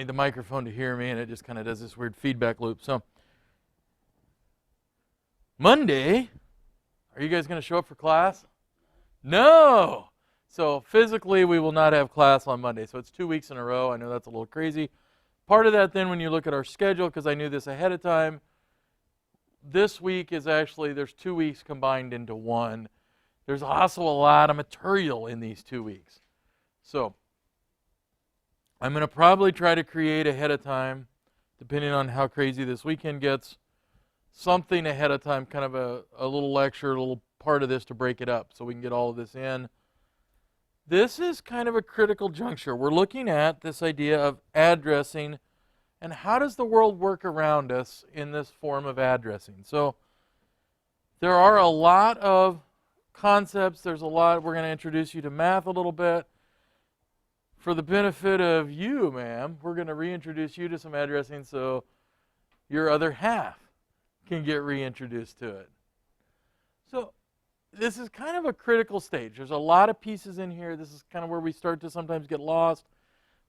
need the microphone to hear me, and it just kind of does this weird feedback loop. So, Monday, are you guys going to show up for class? No! So, physically, we will not have class on Monday. So, it's 2 weeks in a row. I know that's a little crazy. Part of that, then, when you look at our schedule, because I knew this ahead of time, this week is actually, there's 2 weeks combined into one. There's also a lot of material in these 2 weeks. So, I'm going to probably try to create ahead of time, depending on how crazy this weekend gets, something ahead of time, kind of a little lecture, a little part of this to break it up so we can get all of this in. This is kind of a critical juncture. We're looking at this idea of addressing and how does the world work around us in this form of addressing. So there are a lot of concepts. There's a lot. We're going to introduce you to math a little bit. For the benefit of you, ma'am, we're going to reintroduce you to some addressing so your other half can get reintroduced to it. So this is kind of a critical stage. There's a lot of pieces in here. This is kind of where we start to sometimes get lost.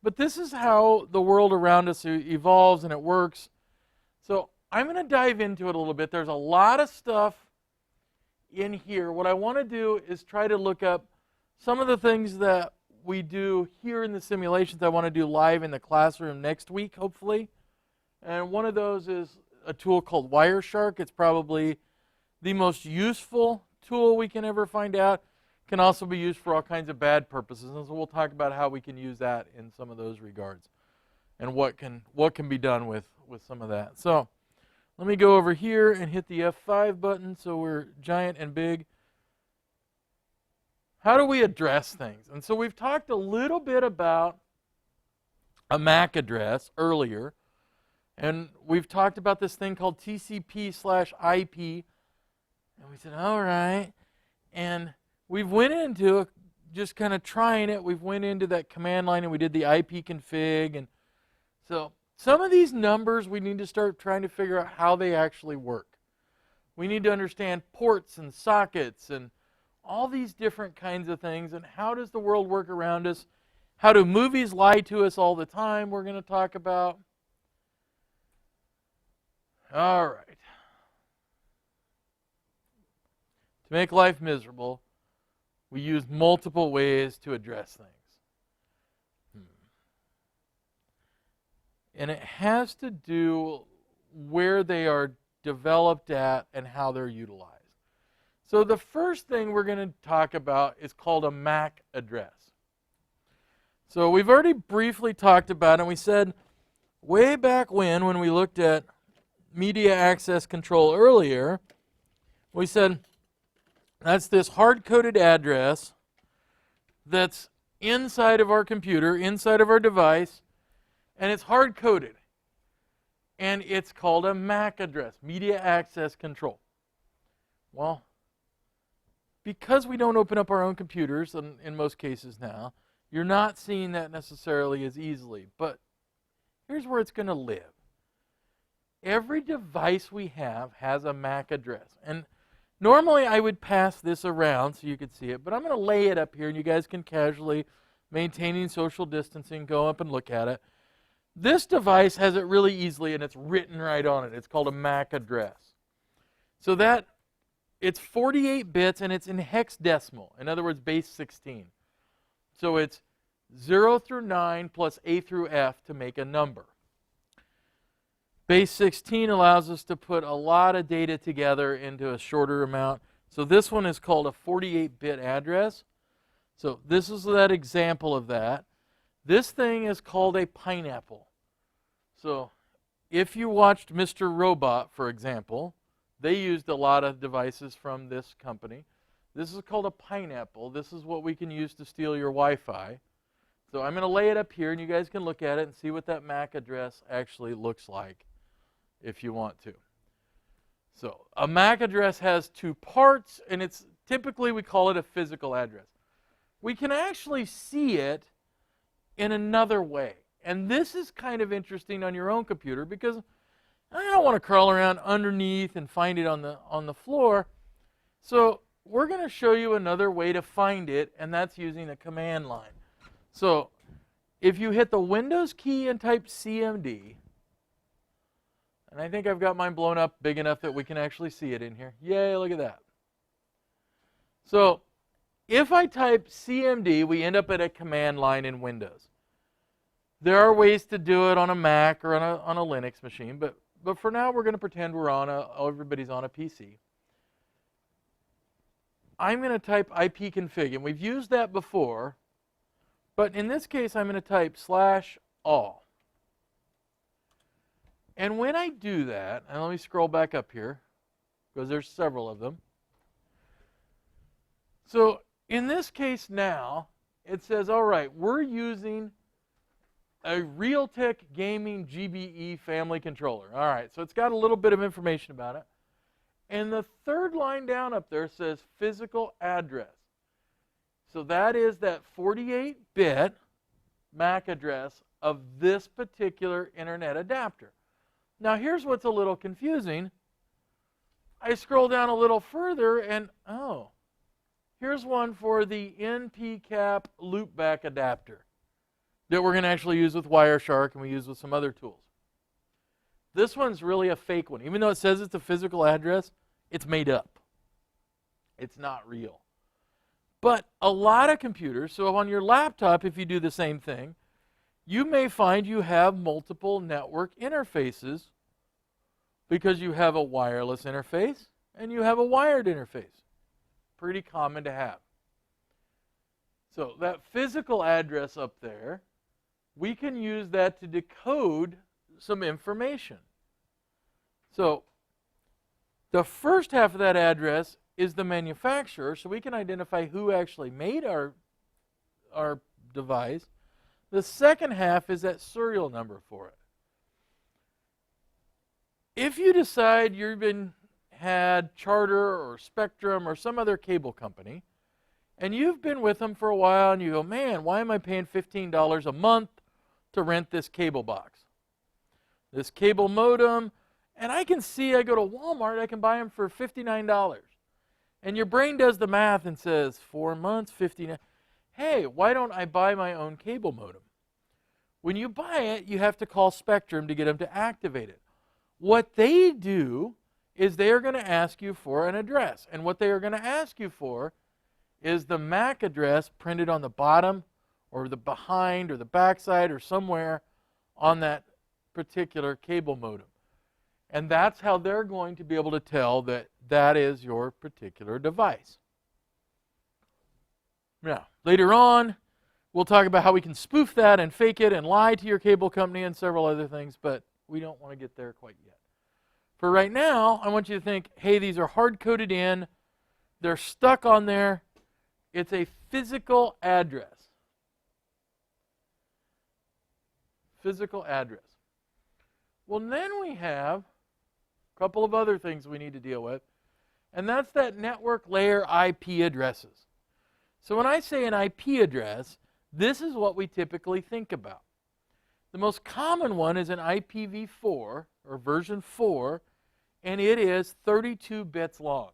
But this is how the world around us evolves and it works. So I'm going to dive into it a little bit. There's a lot of stuff in here. What I want to do is try to look up some of the things that we do here in the simulations. I want to do live in the classroom next week, hopefully. And one of those is a tool called Wireshark. It's probably the most useful tool we can ever find out. Can also be used for all kinds of bad purposes. And so we'll talk about how we can use that in some of those regards and what can be done with some of that. So let me go over here and hit the F5 button so we're giant and big. How do we address things? And so we've talked a little bit about a MAC address earlier. And we've talked about this thing called TCP/IP. And we said, all right. And we've went into just kind of trying it. We've went into that command line and we did the IP config. And so some of these numbers we need to start trying to figure out how they actually work. We need to understand ports and sockets and all these different kinds of things, and how does the world work around us? How do movies lie to us all the time? We're going to talk about. All right. To make life miserable, we use multiple ways to address things. And it has to do where they are developed at and how they're utilized. So the first thing we're going to talk about is called a MAC address. So we've already briefly talked about it. We said way back when we looked at media access control earlier, we said that's this hard-coded address that's inside of our computer, inside of our device, and it's hard-coded. And it's called a MAC address, media access control. Well, because we don't open up our own computers in most cases now, you're not seeing that necessarily as easily. But here's where it's going to live. Every device we have has a MAC address. And normally I would pass this around so you could see it, but I'm going to lay it up here and you guys can casually, maintaining social distancing, go up and look at it. This device has it really easily and it's written right on it. It's called a MAC address. So that it's 48 bits and it's in hexadecimal. In other words, base 16. So it's 0 through 9 plus A through F to make a number. Base 16 allows us to put a lot of data together into a shorter amount. So this one is called a 48-bit address. So this is that example of that. This thing is called a pineapple. So if you watched Mr. Robot, for example, they used a lot of devices from this company. This is called a pineapple. This is what we can use to steal your Wi-Fi. So I'm going to lay it up here, and you guys can look at it and see what that MAC address actually looks like if you want to. So a MAC address has two parts, and it's typically we call it a physical address. We can actually see it in another way. And this is kind of interesting on your own computer because I don't want to crawl around underneath and find it on the floor. So we're going to show you another way to find it, and that's using a command line. So if you hit the Windows key and type CMD, and I think I've got mine blown up big enough that we can actually see it in here. Yay, look at that. So if I type CMD, we end up at a command line in Windows. There are ways to do it on a Mac or on a Linux machine, but for now we're going to pretend everybody's on a PC. I'm going to type ipconfig, and we've used that before, but in this case I'm going to type /all. And when I do that, and let me scroll back up here, because there's several of them. So in this case now, it says, all right, we're using a Realtek Gaming GBE family controller. All right, so it's got a little bit of information about it. And the third line down up there says physical address. So that is that 48-bit MAC address of this particular internet adapter. Now here's what's a little confusing. I scroll down a little further and, oh, here's one for the NPCap loopback adapter that we're going to actually use with Wireshark and we use with some other tools. This one's really a fake one. Even though it says it's a physical address, it's made up. It's not real. But a lot of computers, so on your laptop, if you do the same thing, you may find you have multiple network interfaces because you have a wireless interface and you have a wired interface. Pretty common to have. So that physical address up there, we can use that to decode some information. So the first half of that address is the manufacturer, so we can identify who actually made our device. The second half is that serial number for it. If you decide you've had Charter or Spectrum or some other cable company, and you've been with them for a while and you go, man, why am I paying $15 a month to rent this cable box? This cable modem, and I can see, I go to Walmart, I can buy them for $59. And your brain does the math and says, 4 months, $59. Hey, why don't I buy my own cable modem? When you buy it, you have to call Spectrum to get them to activate it. What they do is they are going to ask you for an address. And what they are going to ask you for is the MAC address printed on the bottom or the behind or the backside or somewhere on that particular cable modem. And that's how they're going to be able to tell that that is your particular device. Now, later on, we'll talk about how we can spoof that and fake it and lie to your cable company and several other things, but we don't want to get there quite yet. For right now, I want you to think, hey, these are hard-coded in. They're stuck on there. It's a physical address. Physical address. Well, then we have a couple of other things we need to deal with, and that's that network layer IP addresses. So when I say an IP address, this is what we typically think about. The most common one is an IPv4 or version 4, and it is 32 bits long.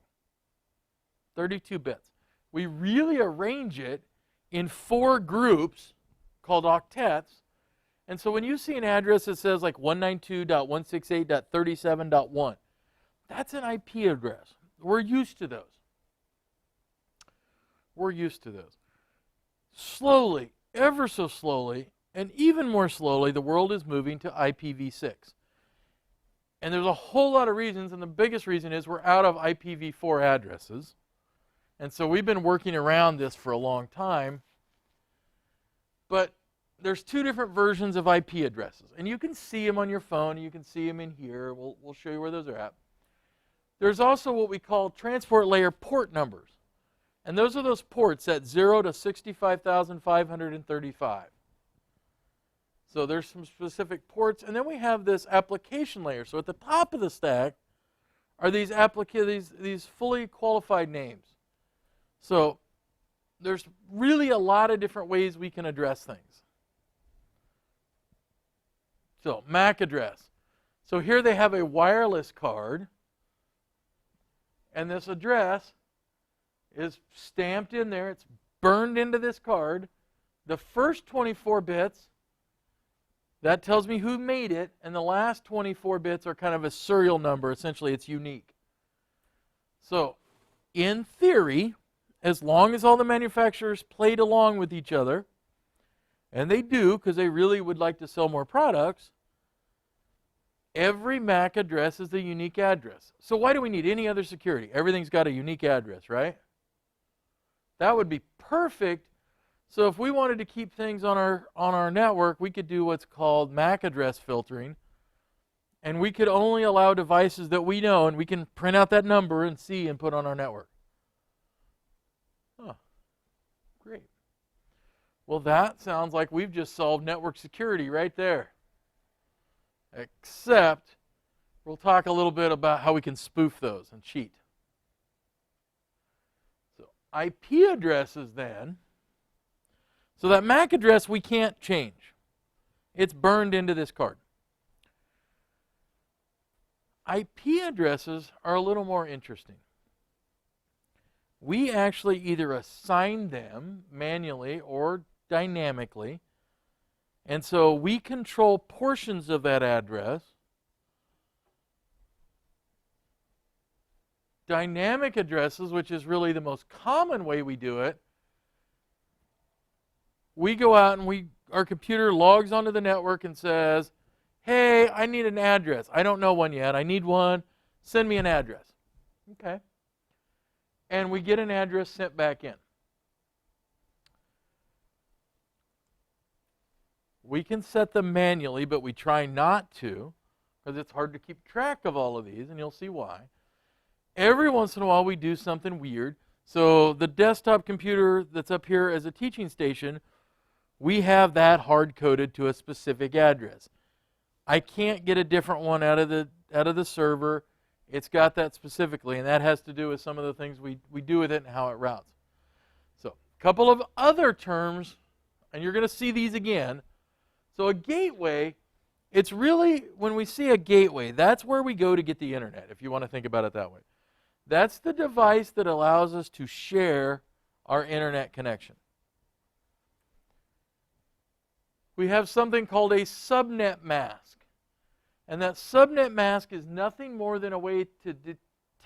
32 bits. We really arrange it in 4 groups called octets. And so when you see an address that says like 192.168.37.1, that's an IP address. We're used to those. We're used to those. Slowly, ever so slowly, and even more slowly, the world is moving to IPv6. And there's a whole lot of reasons, and the biggest reason is we're out of IPv4 addresses. And so we've been working around this for a long time. But there's 2 different versions of IP addresses. And you can see them on your phone. You can see them in here. We'll show you where those are at. There's also what we call transport layer port numbers. And those are those ports at 0 to 65,535. So there's some specific ports. And then we have this application layer. So at the top of the stack are these fully qualified names. So there's really a lot of different ways we can address things. So MAC address. So here they have a wireless card. And this address is stamped in there. It's burned into this card. The first 24 bits That tells me who made it, and the last 24 bits are kind of a serial number. Essentially, it's unique. So, in theory, as long as all the manufacturers played along with each other, and they do because they really would like to sell more products, every MAC address is a unique address. So why do we need any other security? Everything's got a unique address, right? That would be perfect. So if we wanted to keep things on our network, we could do what's called MAC address filtering. And we could only allow devices that we know, and we can print out that number and see and put on our network. Oh, great. Well, that sounds like we've just solved network security right there. Except we'll talk a little bit about how we can spoof those and cheat. So IP addresses then. So that MAC address we can't change. It's burned into this card. IP addresses are a little more interesting. We actually either assign them manually or dynamically. And so we control portions of that address. Dynamic addresses, which is really the most common way we do it, we go out and our computer logs onto the network and says, hey, I need an address. I don't know one yet. I need one. Send me an address. Okay. And we get an address sent back in. We can set them manually, but we try not to because it's hard to keep track of all of these, and you'll see why. Every once in a while we do something weird. So the desktop computer that's up here as a teaching station, we have that hard-coded to a specific address. I can't get a different one out of the server. It's got that specifically, and that has to do with some of the things we do with it and how it routes. So a couple of other terms, and you're going to see these again. So a gateway, it's really, when we see a gateway, that's where we go to get the internet, if you want to think about it that way. That's the device that allows us to share our internet connection. We have something called a subnet mask. And that subnet mask is nothing more than a way to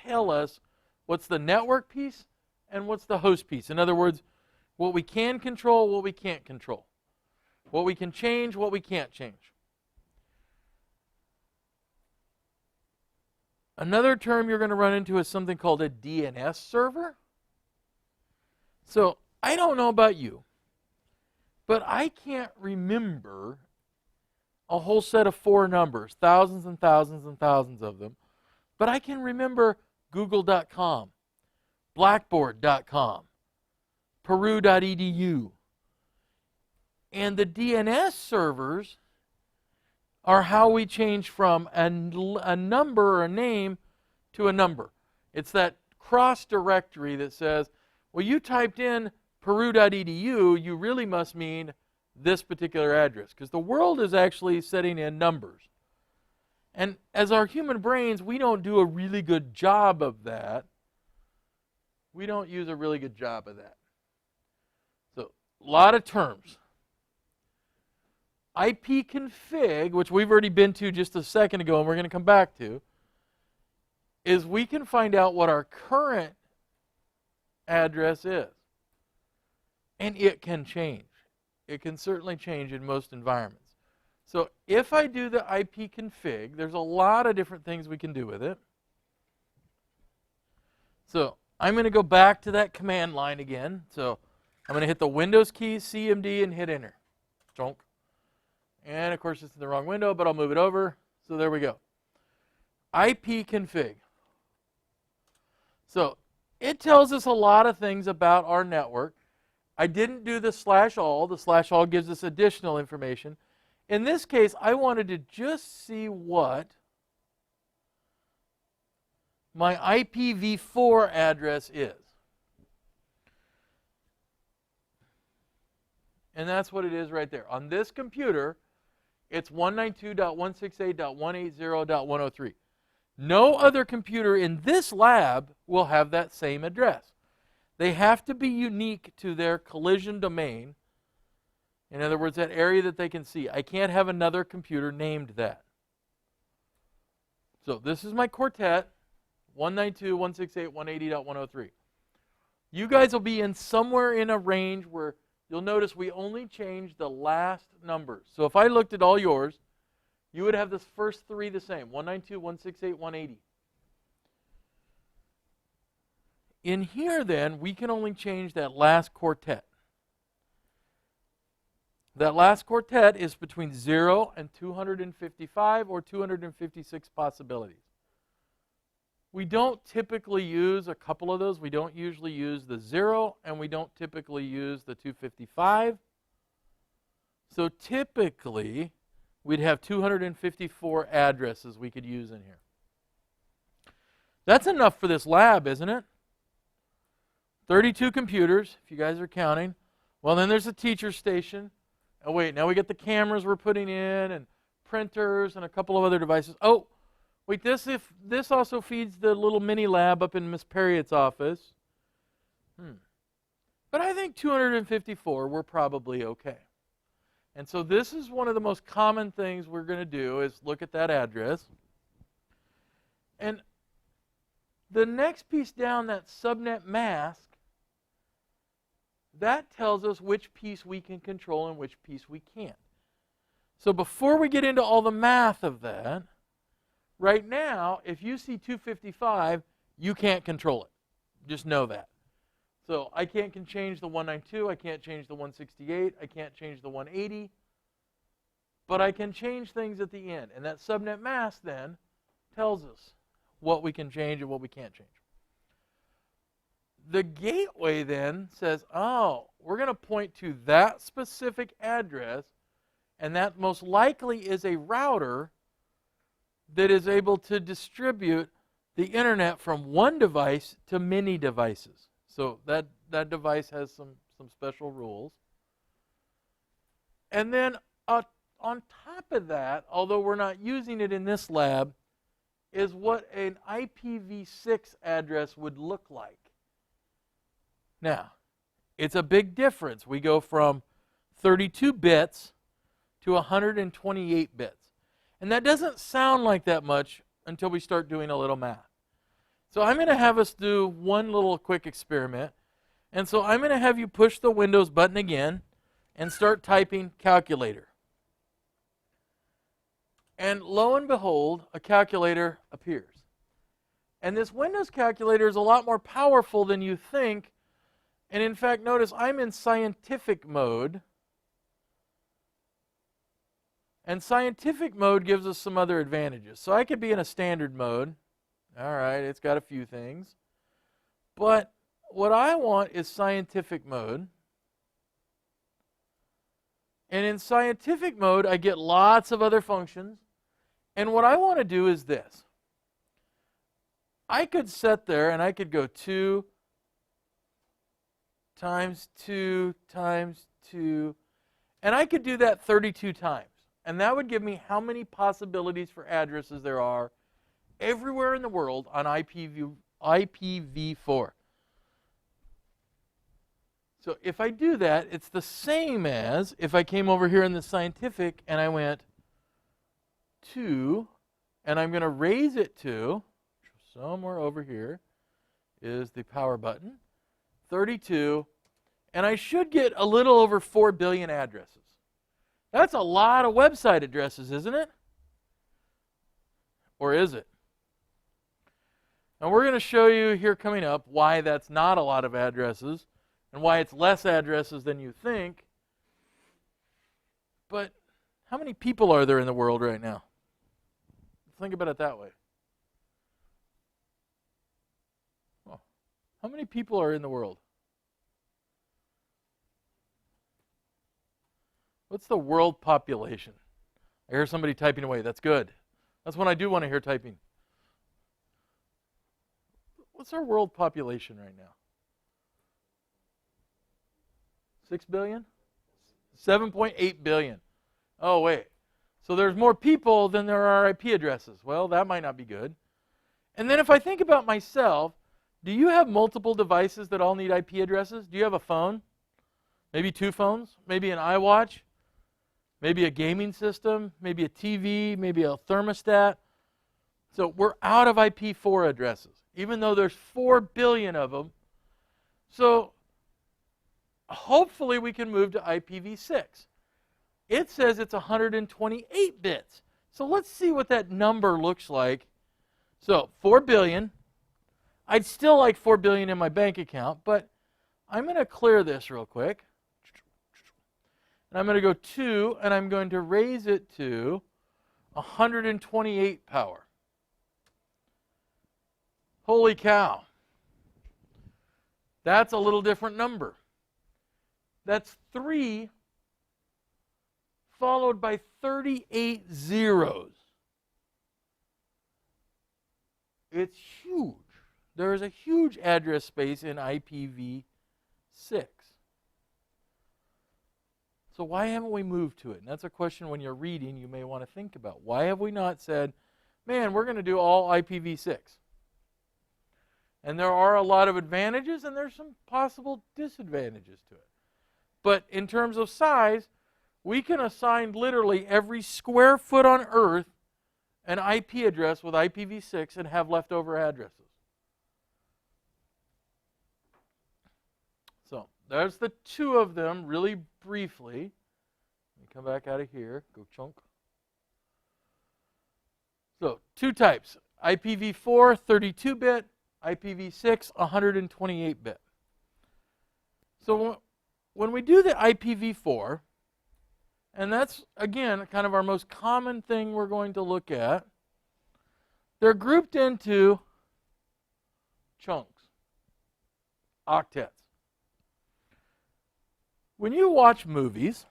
tell us what's the network piece and what's the host piece. In other words, what we can control, what we can't control. What we can change, what we can't change. Another term you're going to run into is something called a DNS server. So I don't know about you, but I can't remember a whole set of 4 numbers, thousands and thousands and thousands of them. But I can remember google.com, blackboard.com, peru.edu. And the DNS servers are how we change from a number or a name to a number. It's that cross directory that says, well, you typed in peru.edu, you really must mean this particular address, because the world is actually setting in numbers. And as our human brains, we don't do a really good job of that. We don't use a really good job of that. So, a lot of terms. ipconfig, which we've already been to just a second ago and we're going to come back to, is we can find out what our current address is. And it can change. It can certainly change in most environments. So if I do the ipconfig, there's a lot of different things we can do with it. So I'm going to go back to that command line again. So I'm going to hit the Windows key, CMD, and hit Enter. Chonk. And of course it's in the wrong window, but I'll move it over. So there we go. ipconfig. So it tells us a lot of things about our network. I didn't do the /all. The /all gives us additional information. In this case, I wanted to just see what my IPv4 address is. And that's what it is right there. On this computer, it's 192.168.180.103. No other computer in this lab will have that same address. They have to be unique to their collision domain. In other words, that area that they can see. I can't have another computer named that. So this is my quartet, 192.168.180.103. You guys will be in somewhere in a range where you'll notice we only changed the last numbers. So if I looked at all yours, you would have the first three the same, 192.168.180. In here, then, we can only change that last quartet. That last quartet is between 0 and 255 or 256 possibilities. We don't typically use a couple of those. We don't usually use the 0, and we don't typically use the 255. So typically, we'd have 254 addresses we could use in here. That's enough for this lab, isn't it? 32 computers, if you guys are counting. Well, then there's a teacher station. Oh, wait, now we get the cameras we're putting in and printers and a couple of other devices. Oh, wait, this also feeds the little mini lab up in Miss Perriott's office. But I think 254, we're probably okay. And so this is one of the most common things we're going to do is look at that address. And the next piece down, that subnet mask, that tells us which piece we can control and which piece we can't. So before we get into all the math of that, right now, if you see 255, you can't control it. Just know that. So I can't change the 192, I can't change the 168, I can't change the 180, but I can change things at the end. And that subnet mask then tells us what we can change and what we can't change. The gateway then says, oh, we're going to point to that specific address, and that most likely is a router that is able to distribute the internet from one device to many devices. So that device has some special rules. And then on top of that, although we're not using it in this lab, is what an IPv6 address would look like. Now, it's a big difference. We go from 32 bits to 128 bits. And that doesn't sound like that much until we start doing a little math. So I'm going to have us do one little quick experiment. And so I'm going to have you push the Windows button again and start typing calculator. And lo and behold, a calculator appears. And this Windows calculator is a lot more powerful than you think. And in fact, notice I'm in scientific mode. And scientific mode gives us some other advantages. So I could be in a standard mode. All right, it's got a few things. But what I want is scientific mode. And in scientific mode, I get lots of other functions. And what I want to do is this. I could sit there and I could go 2 times 2 times 2. And I could do that 32 times. And that would give me how many possibilities for addresses there are everywhere in the world on IPv4. So if I do that, it's the same as if I came over here in the scientific and I went 2, and I'm going to raise it to, somewhere over here is the power button, 32, and I should get a little over 4 billion addresses. That's a lot of website addresses, isn't it? Or is it? And we're going to show you here coming up why that's not a lot of addresses and why it's less addresses than you think. But how many people are there in the world right now? Think about it that way. Oh, how many people are in the world? What's the world population? I hear somebody typing away. That's good. That's when I do want to hear typing. What's our world population right now? 6 billion? 7.8 billion. Oh, wait. So there's more people than there are IP addresses. Well, that might not be good. And then if I think about myself, do you have multiple devices that all need IP addresses? Do you have a phone? Maybe 2 phones? Maybe an iWatch? maybe a gaming system, maybe a TV, maybe a thermostat. So we're out of IP4 addresses, even though there's 4 billion of them. So hopefully we can move to IPv6. It says it's 128 bits. So let's see what that number looks like. So 4 billion. I'd still like 4 billion in my bank account, but I'm going to clear this real quick. And I'm going to go 2, and I'm going to raise it to 128 power. Holy cow. That's a little different number. That's 3 followed by 38 zeros. It's huge. There is a huge address space in IPv6. So why haven't we moved to it? And that's a question when you're reading you may want to think about. Why have we not said, man, we're going to do all IPv6? And there are a lot of advantages and there's some possible disadvantages to it. But in terms of size, we can assign literally every square foot on Earth an IP address with IPv6 and have leftover addresses. So there's the 2 of them really briefly. Let me come back out of here. Go chunk. So 2 types. IPv4, 32-bit. IPv6, 128-bit. So when we do the IPv4, and that's, again, kind of our most common thing we're going to look at, they're grouped into chunks, octets. When you watch movies,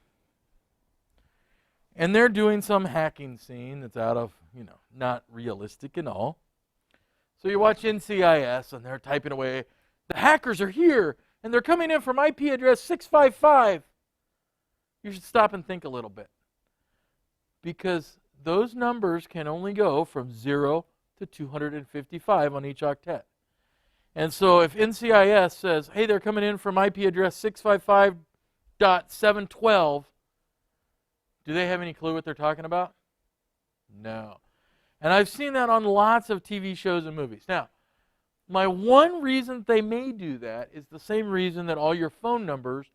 and they're doing some hacking scene that's out of, not realistic and all, so you watch NCIS, and they're typing away, the hackers are here, and they're coming in from IP address 655. You should stop and think a little bit. Because those numbers can only go from 0 to 255 on each octet. And so if NCIS says, hey, they're coming in from IP address 655.712, do they have any clue what they're talking about? No. And I've seen that on lots of TV shows and movies. Now, my one reason they may do that is the same reason that all your phone numbers,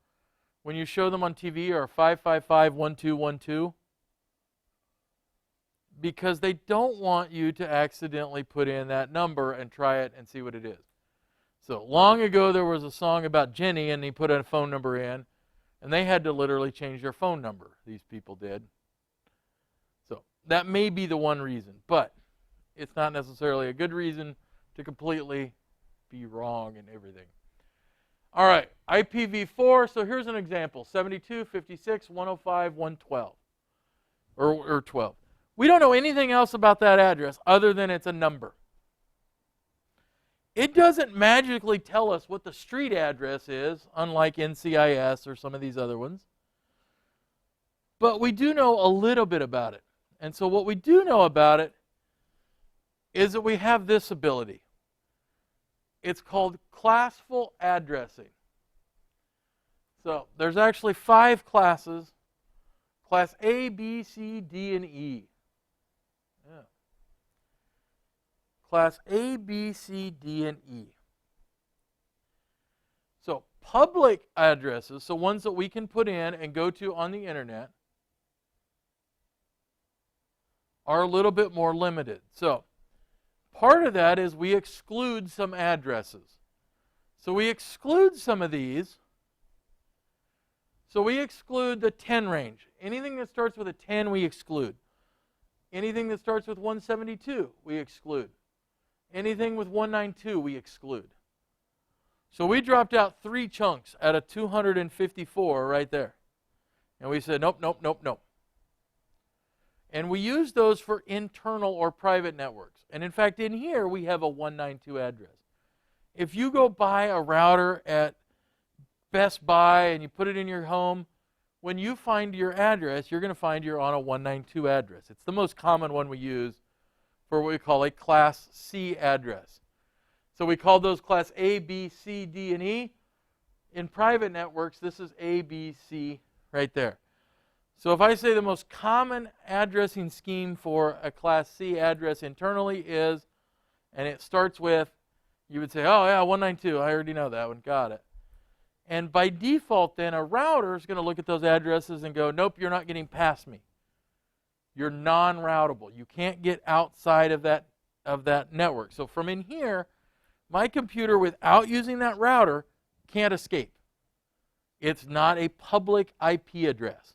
when you show them on TV, are 555-1212. Because they don't want you to accidentally put in that number and try it and see what it is. So long ago there was a song about Jenny, and he put a phone number in, and they had to literally change their phone number. These people did. So that may be the one reason, but it's not necessarily a good reason to completely be wrong in everything. All right, IPv4, so here's an example, 72, 56, 105, 112, or 12. We don't know anything else about that address other than it's a number. It doesn't magically tell us what the street address is, unlike NCIS or some of these other ones. But we do know a little bit about it. And so what we do know about it is that we have this ability. It's called classful addressing. So there's actually 5 classes. Class A, B, C, D, and E. Yeah. Class A, B, C, D, and E. So public addresses, so ones that we can put in and go to on the internet, are a little bit more limited. So part of that is we exclude some addresses. So we exclude some of these. So we exclude the 10 range. Anything that starts with a 10, we exclude. Anything that starts with 172, we exclude. Anything with 192, we exclude. So we dropped out 3 chunks out of 254 right there. And we said, nope, nope, nope, nope. And we use those for internal or private networks. And in fact, in here, we have a 192 address. If you go buy a router at Best Buy and you put it in your home, when you find your address, you're going to find you're on a 192 address. It's the most common one we use for what we call a Class C address. So we call those Class A, B, C, D, and E. In private networks, this is A, B, C right there. So if I say the most common addressing scheme for a Class C address internally is, and it starts with, you would say, oh yeah, 192, I already know that one, got it. And by default then, a router is going to look at those addresses and go, nope, you're not getting past me. You're non-routable. You can't get outside of that network. So from in here, my computer, without using that router, can't escape. It's not a public IP address.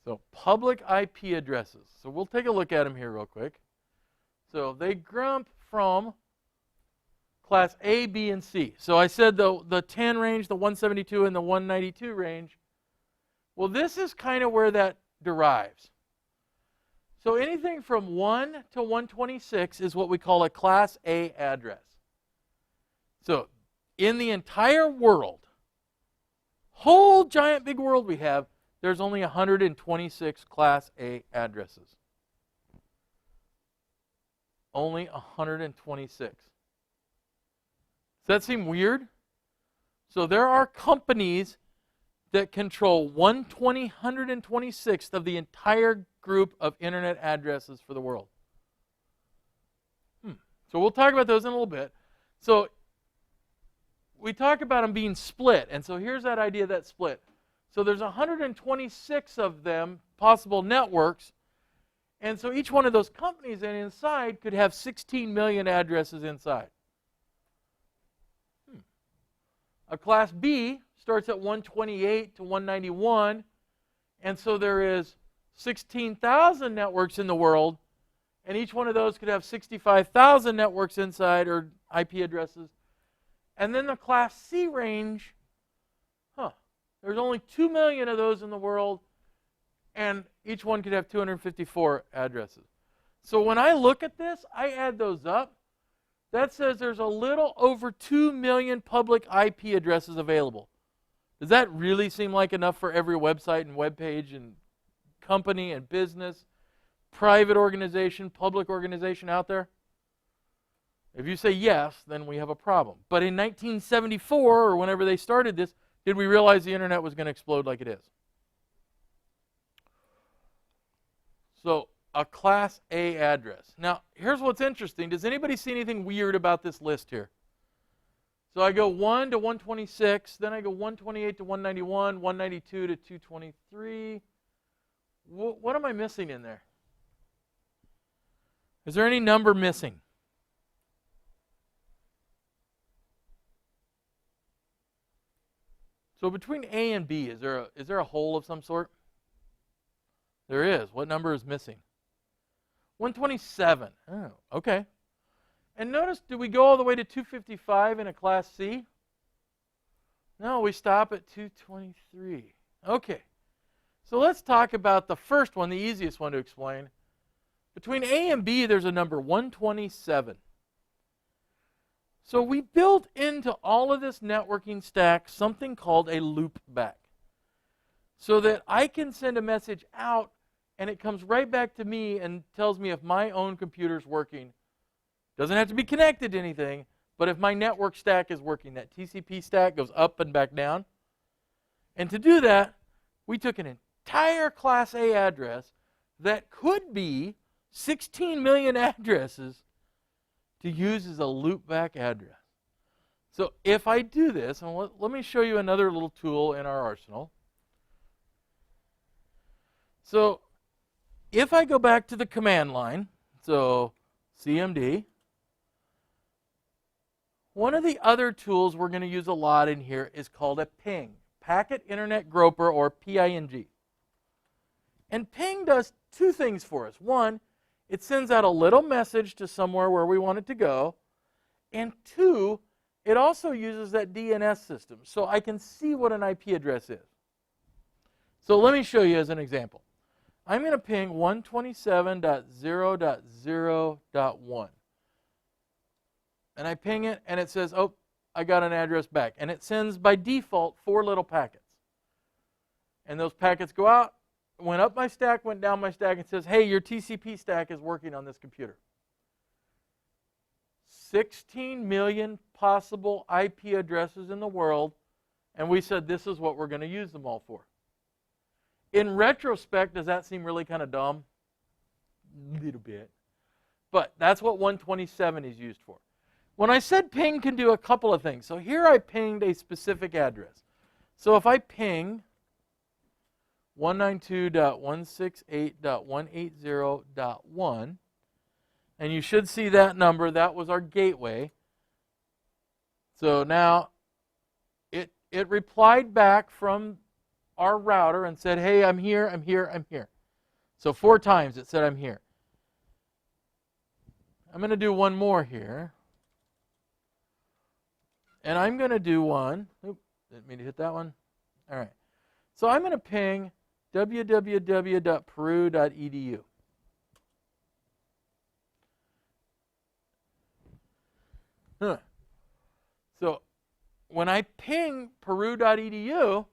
So public IP addresses. So we'll take a look at them here real quick. So they jump from Class A, B, and C. So I said the 10 range, the 172, and the 192 range. Well, this is kind of where that derives. So anything from 1 to 126 is what we call a Class A address. So in the entire world, whole giant big world we have, there's only 126 Class A addresses. Only 126. Does that seem weird? So there are companies that control 1/126th of the entire group of internet addresses for the world. So we'll talk about those in a little bit. So we talk about them being split, and so here's that idea of that split. So there's 126 of them possible networks, and so each one of those companies and inside could have 16 million addresses inside. A Class B starts at 128 to 191, and so there is 16,000 networks in the world, and each one of those could have 65,000 networks inside, or IP addresses. And then the Class C range, there's only 2 million of those in the world, and each one could have 254 addresses. So when I look at this, I add those up. That says there's a little over 2 million public IP addresses available. Does that really seem like enough for every website and web page and company and business, private organization, public organization out there? If you say yes, then we have a problem. But in 1974, or whenever they started this, did we realize the internet was going to explode like it is? So a Class A address. Now, here's what's interesting. Does anybody see anything weird about this list here? So I go 1 to 126, then I go 128 to 191, 192 to 223. What am I missing in there? Is there any number missing? So between A and B, is there a hole of some sort? There is. What number is missing? 127. Oh, okay. And notice, do we go all the way to 255 in a Class C? No, we stop at 223. Okay. So let's talk about the first one, the easiest one to explain. Between A and B, there's a number 127. So we built into all of this networking stack something called a loopback, so that I can send a message out and it comes right back to me and tells me if my own computer's working. Doesn't have to be connected to anything, but if my network stack is working, that TCP stack goes up and back down. And to do that, we took an entire Class A address that could be 16 million addresses to use as a loopback address. So if I do this, and let me show you another little tool in our arsenal. So if I go back to the command line, so CMD, one of the other tools we're going to use a lot in here is called a ping, Packet Internet Groper, or PING. And ping does two things for us. One, it sends out a little message to somewhere where we want it to go. And two, it also uses that DNS system, so I can see what an IP address is. So let me show you as an example. I'm going to ping 127.0.0.1. And I ping it, and it says, oh, I got an address back. And it sends, by default, 4 little packets. And those packets go out, went up my stack, went down my stack, and says, hey, your TCP stack is working on this computer. 16 million possible IP addresses in the world, and we said this is what we're going to use them all for. In retrospect, does that seem really kind of dumb? A little bit. But that's what 127 is used for. When I said ping can do a couple of things, so here I pinged a specific address. So if I ping 192.168.180.1, and you should see that number, that was our gateway. So now it replied back from our router and said, hey, I'm here, I'm here, I'm here. So 4 times it said I'm here. I'm going to do one more here. And I'm going to do one. Oops, didn't mean to hit that one. All right. So I'm going to ping www.peru.edu. So when I ping peru.edu,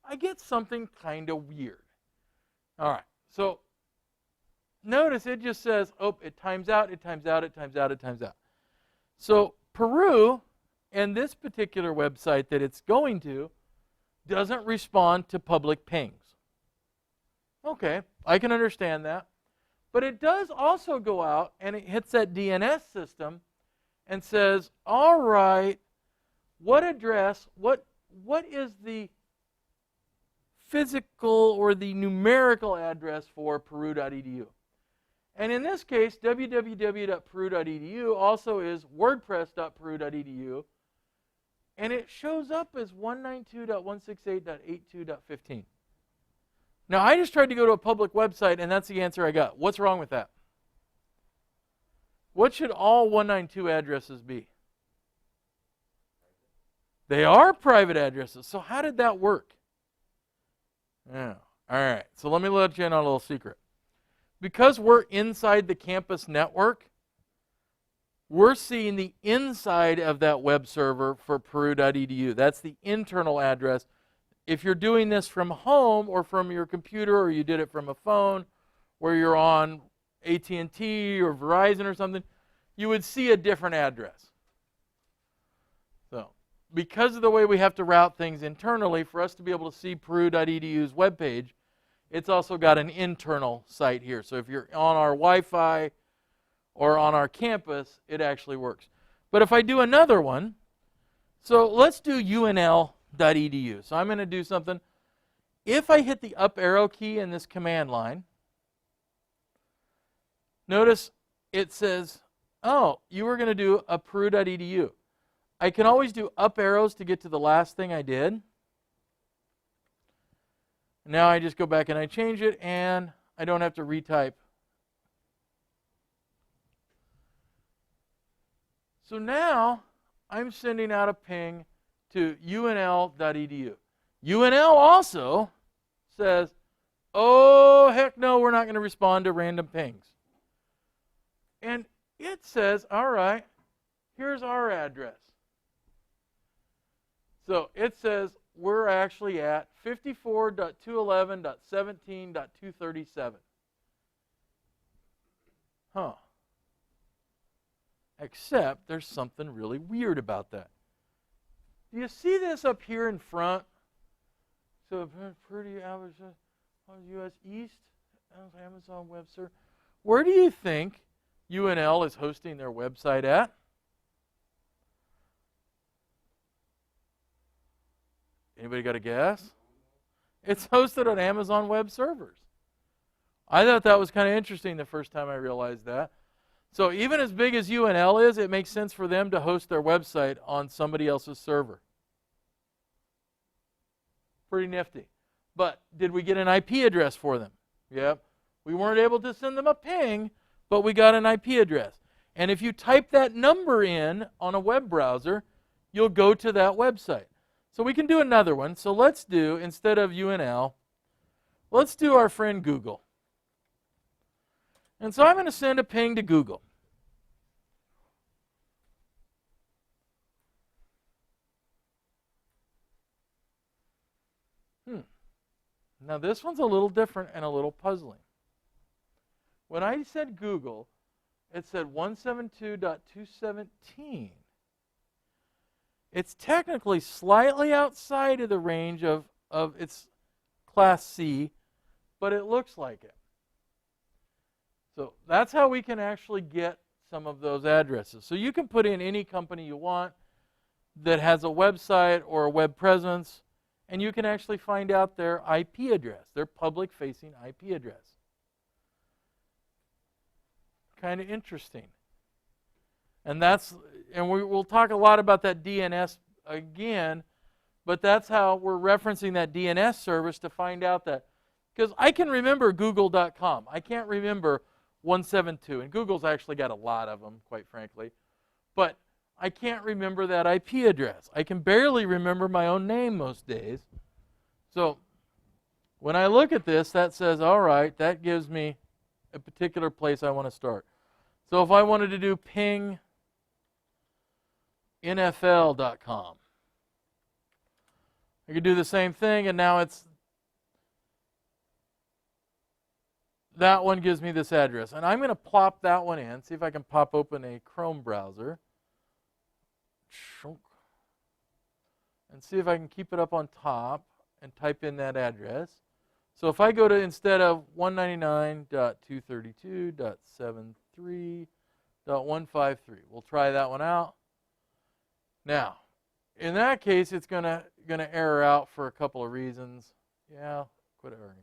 I get something kind of weird. All right. So notice it just says, oh, it times out, it times out, it times out, it times out. So Peru and this particular website that it's going to doesn't respond to public pings. Okay, I can understand that. But it does also go out and it hits that DNS system and says, all right, what address, what is the physical or the numerical address for peru.edu? And in this case, www.peru.edu also is wordpress.peru.edu, and it shows up as 192.168.82.15. Now, I just tried to go to a public website, and that's the answer I got. What's wrong with that? What should all 192 addresses be? They are private addresses. So how did that work? Yeah. All right. So let me let you in on a little secret. Because we're inside the campus network, we're seeing the inside of that web server for peru.edu. That's the internal address. If you're doing this from home or from your computer, or you did it from a phone where you're on AT&T or Verizon or something, you would see a different address. So, because of the way we have to route things internally, for us to be able to see peru.edu's webpage, it's also got an internal site here. So if you're on our Wi-Fi or on our campus, it actually works. But if I do another one, so let's do unl.edu. So I'm going to do something. If I hit the up arrow key in this command line, notice it says, oh, you were going to do a peru.edu. I can always do up arrows to get to the last thing I did. Now I just go back and I change it, and I don't have to retype. So now I'm sending out a ping to unl.edu. UNL also says, oh, heck no, we're not going to respond to random pings. And it says, all right, here's our address. So it says we're actually at 54.211.17.237. Huh. Except there's something really weird about that. Do you see this up here in front? So pretty average U.S. East, Amazon Web Server. Where do you think UNL is hosting their website at? Anybody got a guess? It's hosted on Amazon Web Servers. I thought that was kind of interesting the first time I realized that. So even as big as UNL is, it makes sense for them to host their website on somebody else's server. Pretty nifty. But did we get an IP address for them? Yep. We weren't able to send them a ping, but we got an IP address. And if you type that number in on a web browser, you'll go to that website. So we can do another one. So let's do, instead of UNL, let's do our friend Google. And so I'm going to send a ping to Google. Now this one's a little different and a little puzzling. When I said Google, it said 172.217. It's technically slightly outside of the range of its Class C, but it looks like it. So that's how we can actually get some of those addresses. So you can put in any company you want that has a website or a web presence, and you can actually find out their IP address, their public-facing IP address. Kind of interesting. And we'll talk a lot about that DNS again, but that's how we're referencing that DNS service to find out that. Because I can remember google.com. I can't remember 172, and Google's actually got a lot of them, quite frankly. But I can't remember that IP address. I can barely remember my own name most days. So when I look at this, that says, all right, that gives me a particular place I want to start. So if I wanted to do ping NFL.com, I could do the same thing, and now that one gives me this address. And I'm going to plop that one in, see if I can pop open a Chrome browser. And see if I can keep it up on top and type in that address. So if I go to, instead of 199.232.73.153, we'll try that one out. Now, in that case, it's going to error out for a couple of reasons. Yeah, quit erroring.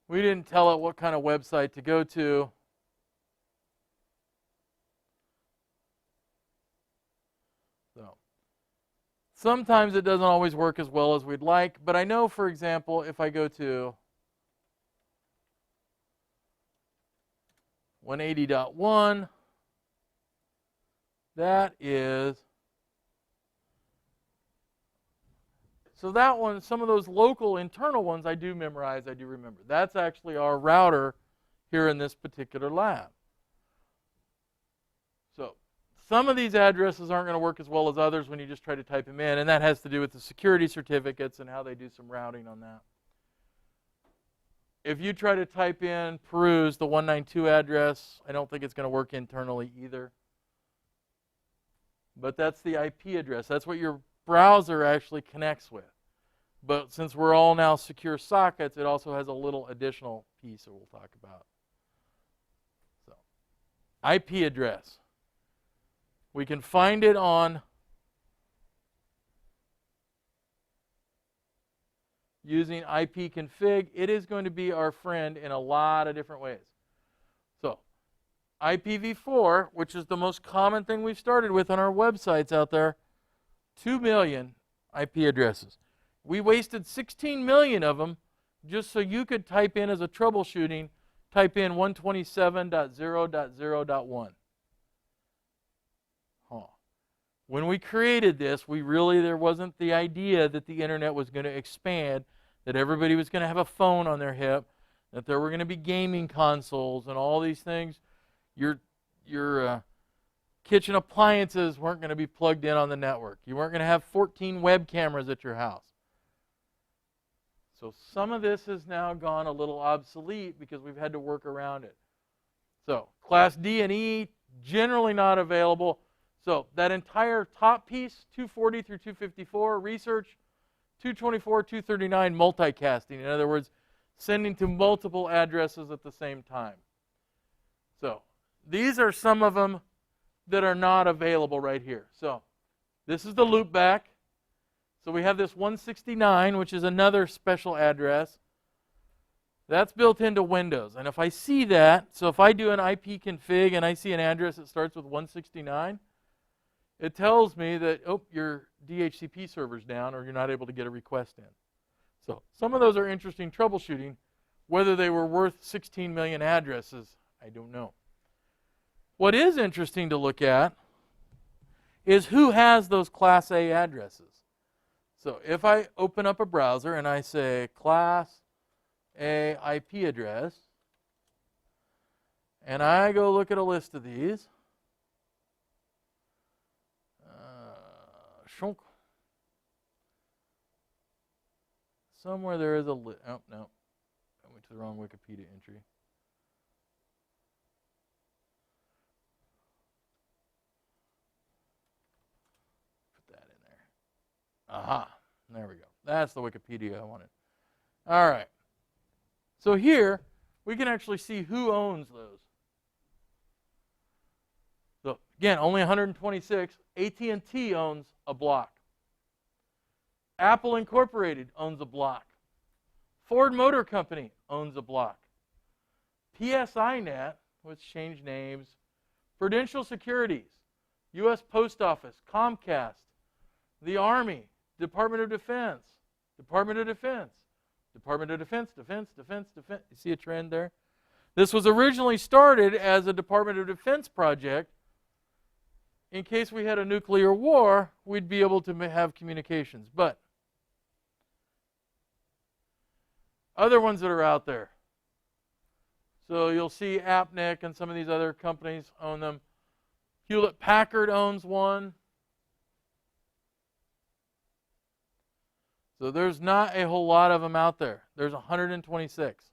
We didn't tell it what kind of website to go to. So sometimes it doesn't always work as well as we'd like, but I know, for example, if I go to 180.1, that is, so that one, some of those local internal ones I do memorize, I do remember. That's actually our router here in this particular lab. So some of these addresses aren't going to work as well as others when you just try to type them in, and that has to do with the security certificates and how they do some routing on that. If you try to type in peruse, the 192 address, I don't think it's going to work internally either. But that's the IP address. That's what your browser actually connects with. But since we're all now secure sockets, it also has a little additional piece that we'll talk about. So, IP address. We can find it on using ipconfig. It is going to be our friend in a lot of different ways. So, IPv4, which is the most common thing we've started with on our websites out there, 2 million IP addresses. We wasted 16 million of them just so you could type in as a troubleshooting, type in 127.0.0.1. When we created this, there wasn't the idea that the internet was going to expand, that everybody was going to have a phone on their hip, that there were going to be gaming consoles and all these things. Your kitchen appliances weren't going to be plugged in on the network. You weren't going to have 14 web cameras at your house. So some of this has now gone a little obsolete because we've had to work around it. So Class D and E, generally not available. So that entire top piece, 240 through 254, research, 224, 239, multicasting. In other words, sending to multiple addresses at the same time. So these are some of them that are not available right here. So this is the loopback. So we have this 169, which is another special address. That's built into Windows. And if I see that, so if I do an IP config and I see an address that starts with 169, it tells me that, oh, your DHCP server's down or you're not able to get a request in. So some of those are interesting troubleshooting. Whether they were worth 16 million addresses, I don't know. What is interesting to look at is who has those Class A addresses. So if I open up a browser and I say Class A IP address, and I go look at a list of these, somewhere there is a list. Oh, no. I went to the wrong Wikipedia entry. Aha, there we go. That's the Wikipedia I wanted. All right. So here, we can actually see who owns those. So again, only 126. AT&T owns a block. Apple Incorporated owns a block. Ford Motor Company owns a block. PSINet, which changed names. Prudential Securities, U.S. Post Office, Comcast, the Army, Department of Defense, Department of Defense, Department of Defense, Defense. You see a trend there? This was originally started as a Department of Defense project. In case we had a nuclear war, we'd be able to have communications. But other ones that are out there. So you'll see Appnic and some of these other companies own them. Hewlett-Packard owns one. So there's not a whole lot of them out there. There's 126.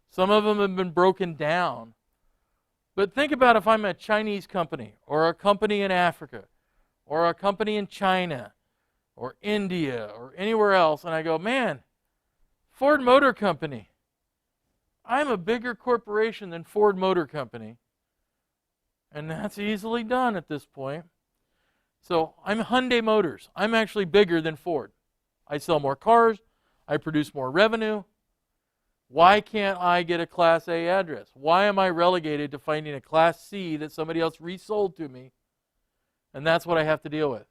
Some of them have been broken down. But think about if I'm a Chinese company, or a company in Africa, or a company in China, or India, or anywhere else, and I go, man, Ford Motor Company, I'm a bigger corporation than Ford Motor Company. And that's easily done at this point. So I'm Hyundai Motors. I'm actually bigger than Ford. I sell more cars. I produce more revenue. Why can't I get a Class A address? Why am I relegated to finding a Class C that somebody else resold to me? And that's what I have to deal with.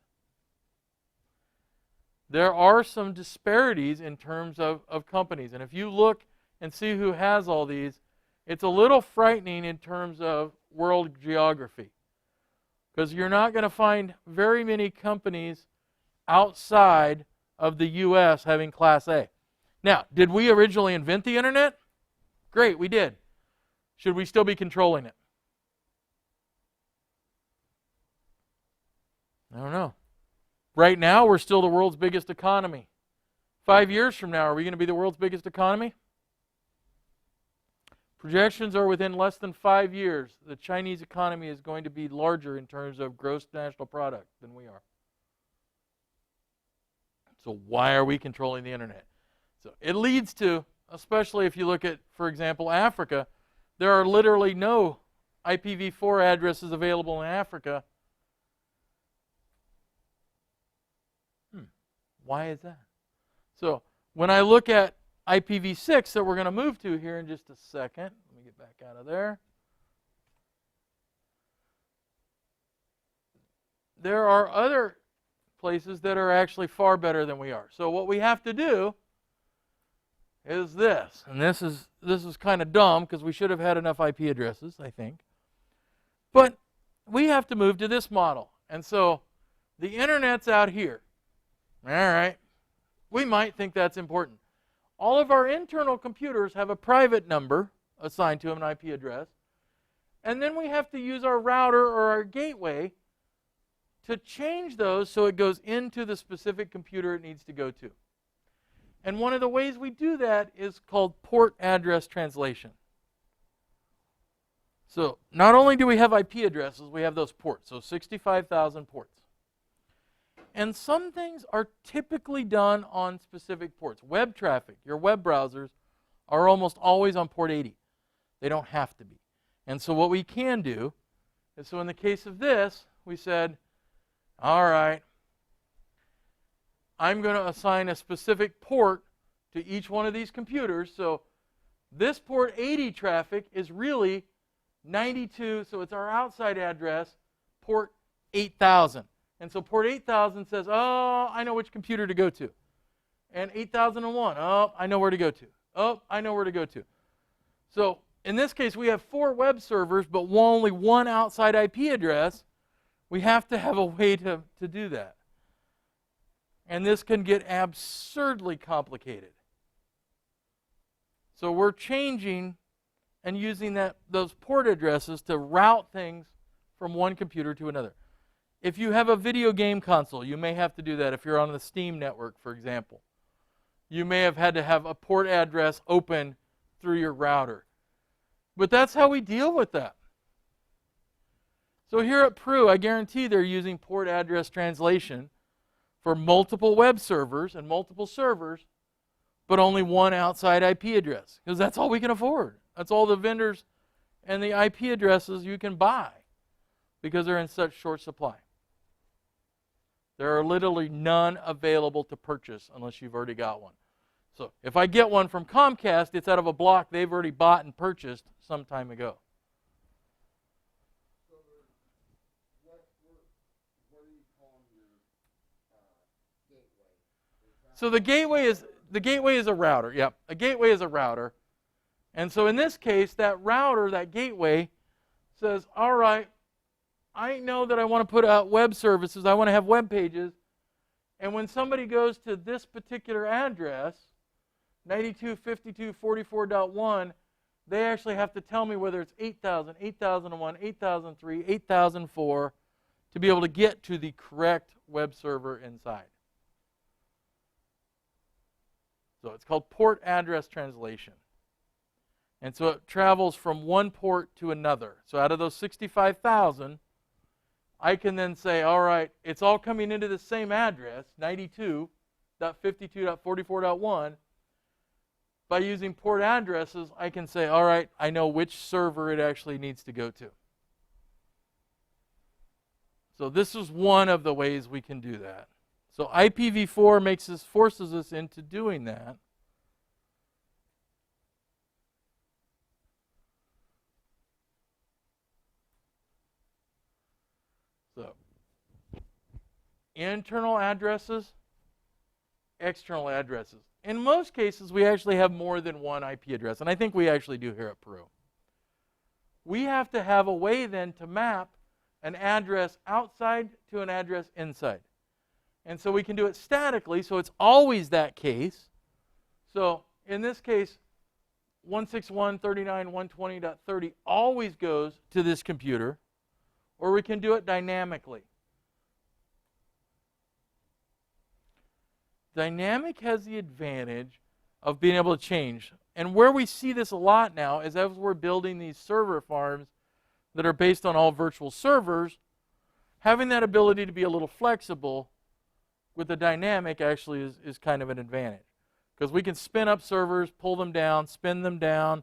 There are some disparities in terms of companies. And if you look and see who has all these, it's a little frightening in terms of world geography. Because you're not going to find very many companies outside of the U.S. having Class A. Now, did we originally invent the internet? Great, we did. Should we still be controlling it? I don't know. Right now, we're still the world's biggest economy. 5 years from now, are we going to be the world's biggest economy? Projections are within less than 5 years, the Chinese economy is going to be larger in terms of gross national product than we are. So why are we controlling the internet? So it leads to, especially if you look at, for example, Africa, there are literally no IPv4 addresses available in Africa. Why is that? So when I look at IPv6 that we're going to move to here in just a second, let me get back out of there. There are other places that are actually far better than we are. So what we have to do is this, and this is kind of dumb because we should have had enough IP addresses, I think. But we have to move to this model. And so the internet's out here. All right. We might think that's important. All of our internal computers have a private number assigned to them, an IP address. And then we have to use our router or our gateway to change those so it goes into the specific computer it needs to go to. And one of the ways we do that is called port address translation. So not only do we have IP addresses, we have those ports. So 65,000 ports. And some things are typically done on specific ports. Web traffic, your web browsers, are almost always on port 80. They don't have to be. And so what we can do is, so in the case of this, we said, all right, I'm going to assign a specific port to each one of these computers. So this port 80 traffic is really 92, so it's our outside address, port 8000. And so port 8000 says, oh, I know which computer to go to. And 8001, oh, I know where to go to. Oh, I know where to go to. So in this case, we have 4 web servers, but only one outside IP address. We have to have a way to do that. And this can get absurdly complicated. So we're changing and using those port addresses to route things from one computer to another. If you have a video game console, you may have to do that if you're on the Steam network, for example. You may have had to have a port address open through your router. But that's how we deal with that. So here at Pru, I guarantee they're using port address translation for multiple web servers and multiple servers, but only one outside IP address, because that's all we can afford. That's all the vendors and the IP addresses you can buy, because they're in such short supply. There are literally none available to purchase unless you've already got one. So if I get one from Comcast, it's out of a block they've already bought and purchased some time ago. So the gateway is a router. Yep, a gateway is a router. And so in this case, that router, that gateway, says, all right, I know that I want to put out web services. I want to have web pages. And when somebody goes to this particular address, 92.52.44.1, they actually have to tell me whether it's 8,000, 8001, 8003, 8004 to be able to get to the correct web server inside. So it's called port address translation. And so it travels from one port to another. So out of those 65,000, I can then say, all right, it's all coming into the same address, 92.52.44.1. By using port addresses, I can say, all right, I know which server it actually needs to go to. So this is one of the ways we can do that. So IPv4 forces us into doing that. So internal addresses, external addresses. In most cases, we actually have more than one IP address, and I think we actually do here at Pru. We have to have a way then to map an address outside to an address inside. And so we can do it statically, so it's always that case. So in this case, 161.39.120.30 always goes to this computer, or we can do it dynamically. Dynamic has the advantage of being able to change. And where we see this a lot now is as we're building these server farms that are based on all virtual servers, having that ability to be a little flexible with the dynamic actually is kind of an advantage. Because we can spin up servers, pull them down, spin them down,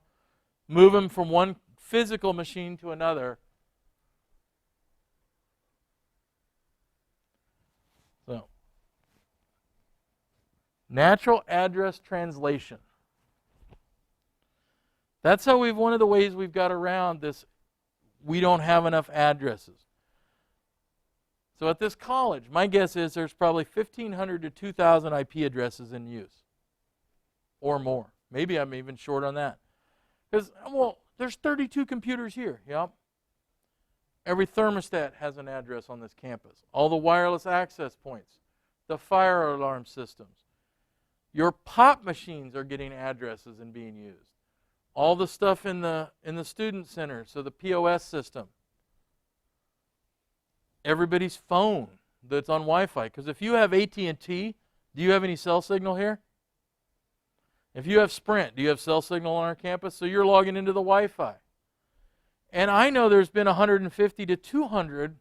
move them from one physical machine to another. So, natural address translation. That's how one of the ways we've got around this, we don't have enough addresses. So at this college, my guess is there's probably 1,500 to 2,000 IP addresses in use, or more. Maybe I'm even short on that. Because, well, there's 32 computers here. Yep. Every thermostat has an address on this campus. All the wireless access points, the fire alarm systems. Your pop machines are getting addresses and being used. All the stuff in the student center, so the POS system. Everybody's phone that's on Wi-Fi. Because if you have AT&T, do you have any cell signal here? If you have Sprint, do you have cell signal on our campus? So you're logging into the Wi-Fi. And I know there's been 150 to 200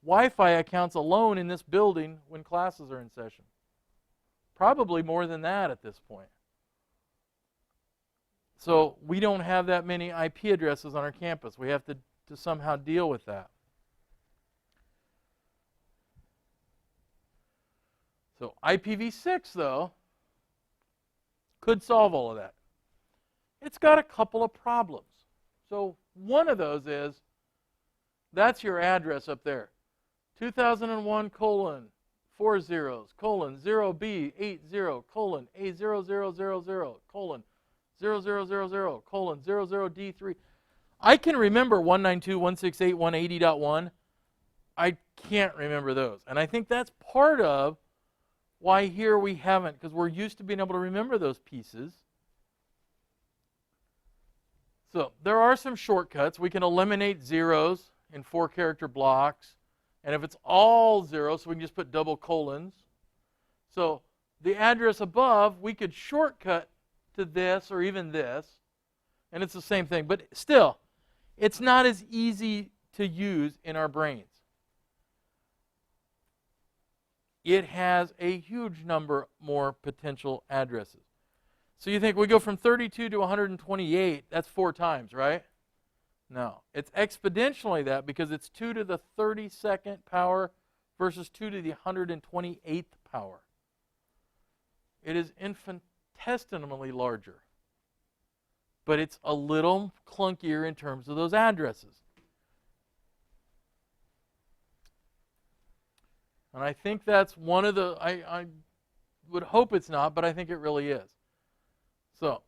Wi-Fi accounts alone in this building when classes are in session. Probably more than that at this point. So we don't have that many IP addresses on our campus. We have to somehow deal with that. So IPv6, though, could solve all of that. It's got a couple of problems. So one of those is, that's your address up there. 2001 colon 4 zeros colon 0B80 colon A0000 colon 0000 colon 00D3. I can remember 192.168.180.1. I can't remember those. And I think that's part of why here we haven't, because we're used to being able to remember those pieces. So there are some shortcuts. We can eliminate zeros in 4-character blocks. And if it's all zeros, so we can just put double colons. So the address above, we could shortcut to this or even this. And it's the same thing. But still, it's not as easy to use in our brains. It has a huge number more potential addresses. So you think we go from 32 to 128, that's 4 times, right? No, it's exponentially that because it's 2 to the 32nd power versus 2 to the 128th power. It is infinitesimally larger, but it's a little clunkier in terms of those addresses. And I think that's one of the, I would hope it's not, but I think it really is. So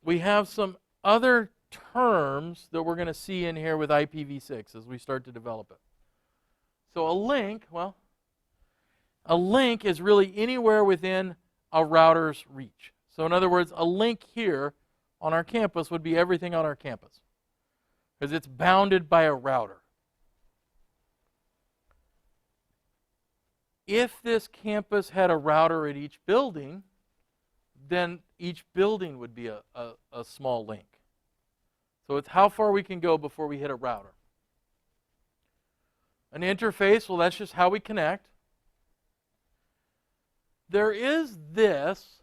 we have some other terms that we're going to see in here with IPv6 as we start to develop it. So a link, well, a link is really anywhere within a router's reach. So in other words, a link here on our campus would be everything on our campus because it's bounded by a router. If this campus had a router at each building, then each building would be a small link. So it's how far we can go before we hit a router. An interface, well, that's just how we connect. There is this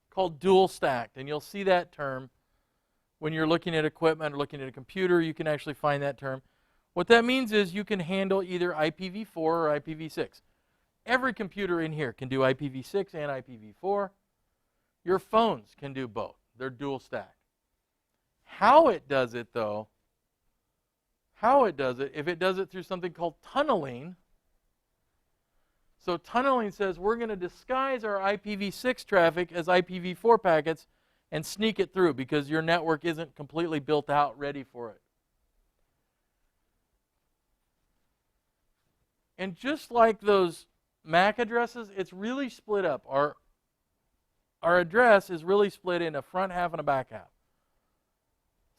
called dual stacked, and you'll see that term when you're looking at equipment or looking at a computer. You can actually find that term. What that means is you can handle either IPv4 or IPv6. Every computer in here can do IPv6 and IPv4. Your phones can do both. They're dual stack. How it does it, though, if it does it through something called tunneling. So tunneling says we're going to disguise our IPv6 traffic as IPv4 packets and sneak it through because your network isn't completely built out, ready for it. And just like those MAC addresses, it's really split up. Our address is really split in a front half and a back half.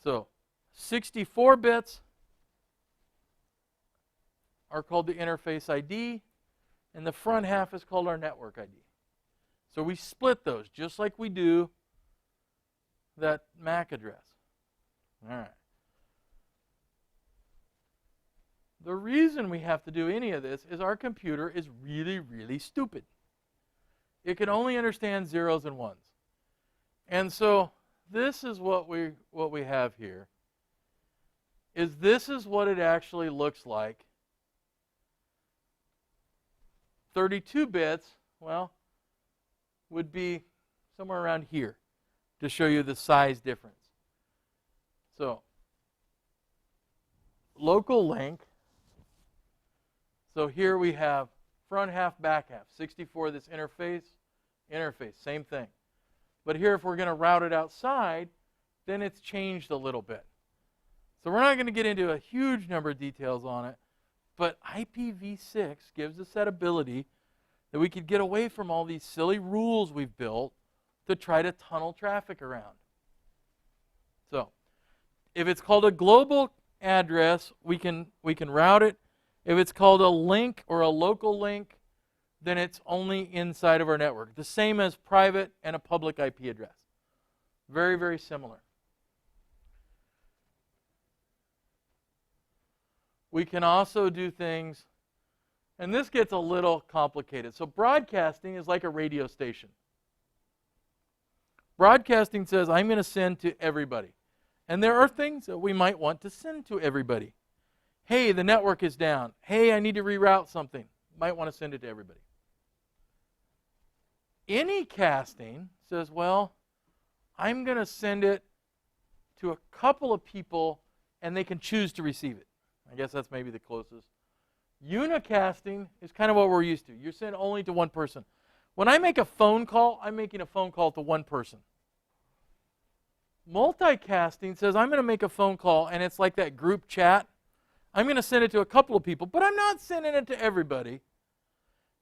So 64 bits are called the interface ID, and the front half is called our network ID. So we split those just like we do that MAC address. All right. The reason we have to do any of this is our computer is really, really stupid. It can only understand zeros and ones. And so this is what we have here. This is what it actually looks like. 32 bits, well, would be somewhere around here to show you the size difference. So, local link. So here we have front half, back half. 64, this interface, same thing. But here, if we're going to route it outside, then it's changed a little bit. So we're not going to get into a huge number of details on it, but IPv6 gives us that ability that we could get away from all these silly rules we've built to try to tunnel traffic around. So if it's called a global address, we can route it. If it's called a link or a local link, then it's only inside of our network. The same as private and a public IP address. Very, very similar. We can also do things, and this gets a little complicated. So broadcasting is like a radio station. Broadcasting says, I'm going to send to everybody. And there are things that we might want to send to everybody. Hey, the network is down. Hey, I need to reroute something. Might want to send it to everybody. Anycasting says, well, I'm going to send it to a couple of people and they can choose to receive it. I guess that's maybe the closest. Unicasting is kind of what we're used to. You send only to one person. When I make a phone call, I'm making a phone call to one person. Multicasting says I'm going to make a phone call and it's like that group chat. I'm going to send it to a couple of people, but I'm not sending it to everybody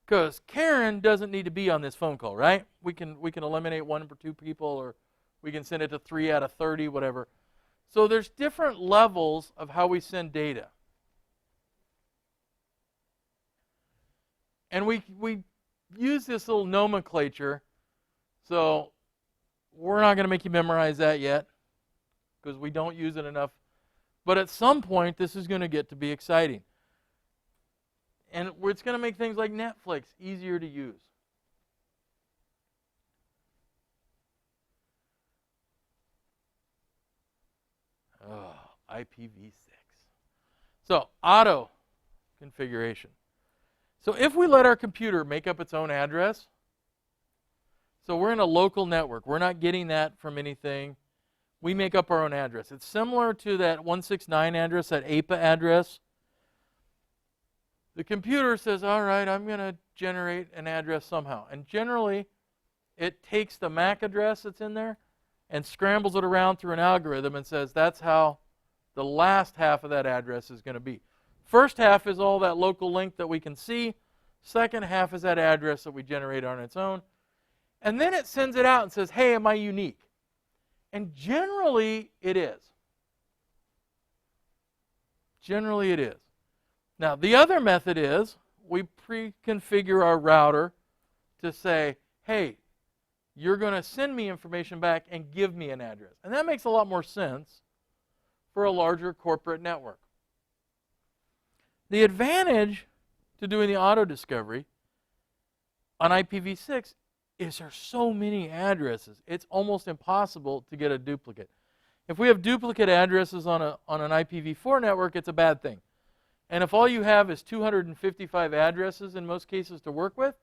because Karen doesn't need to be on this phone call, right? We can eliminate 1 or 2 people, or we can send it to 3 out of 30, whatever. So there's different levels of how we send data. And we use this little nomenclature, so we're not going to make you memorize that yet because we don't use it enough But at some point, this is going to get to be exciting. And it's going to make things like Netflix easier to use. Oh, IPv6. So, auto configuration. So if we let our computer make up its own address, so we're in a local network. We're not getting that from anything. We make up our own address. It's similar to that 169 address, that APA address. The computer says, all right, I'm going to generate an address somehow. And generally, it takes the MAC address that's in there and scrambles it around through an algorithm and says that's how the last half of that address is going to be. First half is all that local link that we can see. Second half is that address that we generate on its own. And then it sends it out and says, hey, am I unique? And generally, it is. Generally, it is. Now, the other method is we pre-configure our router to say, hey, you're going to send me information back and give me an address. And that makes a lot more sense for a larger corporate network. The advantage to doing the auto discovery on IPv6 is there's so many addresses. It's almost impossible to get a duplicate. If we have duplicate addresses on an IPv4 network, it's a bad thing. And if all you have is 255 addresses in most cases to work with,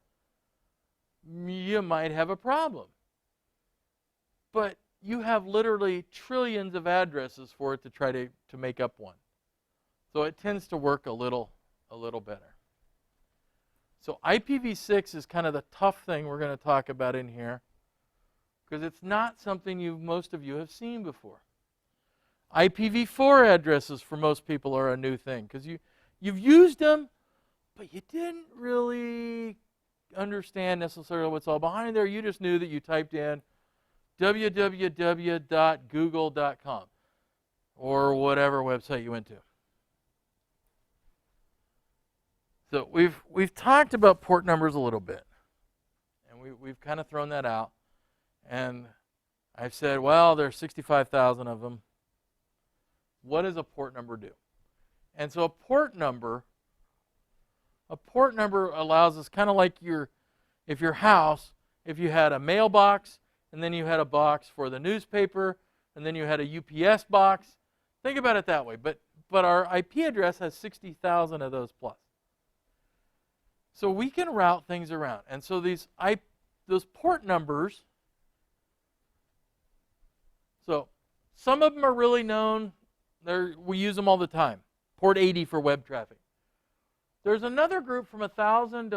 you might have a problem. But you have literally trillions of addresses for it to try to make up one. So it tends to work a little better. So IPv6 is kind of the tough thing we're going to talk about in here because it's not something most of you have seen before. IPv4 addresses for most people are a new thing because you've used them, but you didn't really understand necessarily what's all behind there. You just knew that you typed in www.google.com or whatever website you went to. So we've talked about port numbers a little bit, and we've kind of thrown that out. And I've said, well, there's 65,000 of them. What does a port number do? And so a port number allows us, kind of like if your house, if you had a mailbox, and then you had a box for the newspaper, and then you had a UPS box. Think about it that way. But our IP address has 60,000 of those plus. So we can route things around. And so those port numbers, so some of them are really known. We use them all the time. Port 80 for web traffic. There's another group from 1,000 to